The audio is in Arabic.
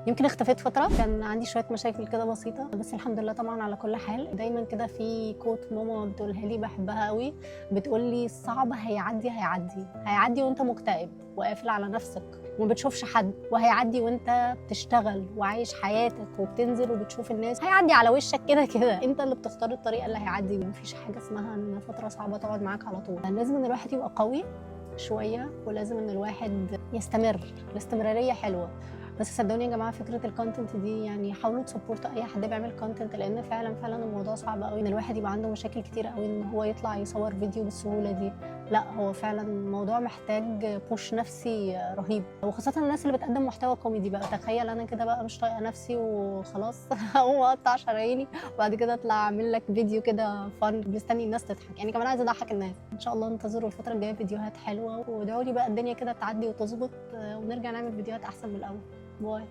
يمكن اختفيت فترة، كان عندي شوية مشاكل كده بسيطة، بس الحمد لله طبعًا على كل حال. دايمًا كده في quote ماما بتقولها لي باحبها أوي، بتقول لي: "الصعب هيعدّي، هيعدّي، هيعدّي وأنت مكتئب وقافل على نفسك وما بتشوفش حد، وهيعدّي وأنت بتشتغل وعايش حياتك وبتنزل وبتشوف الناس، هيعدّي على وشك كده، كده، أنت اللي بتختار الطريقة اللي هيعدّي بيها، ما فيش حاجة اسمها إن فترة صعبة تقعد معاك على طول." لازم إن الواحد يبقى قوي شوية، ولازم إن الواحد يستمر، الاستمرارية حلوة. بس صدقوني يا جماعه فكره الكونتنت دي يعني حاولوا تسبورتوا اي حد بيعمل كونتنت، لان فعلا الموضوع صعب قوي ان الواحد يبقى عنده مشاكل كتير قوي ان هو يطلع يصور فيديو بالسهوله دي. لا هو فعلا الموضوع محتاج بوش نفسي رهيب، وخاصه الناس اللي بتقدم محتوى كوميدي. بقى تخيل انا كده بقى مش طايقه نفسي وخلاص هقوم اقطع شراييني وبعد كده اطلع اعمل لك فيديو كده فن مستني الناس تضحك، يعني كمان عايزه اضحك الناس. ان شاء الله انتظروا الفتره الجايه فيديوهات حلوه، وادعوا لي بقى الدنيا كده تعدي وتظبط ونرجع نعمل فيديوهات احسن من الاول. باي.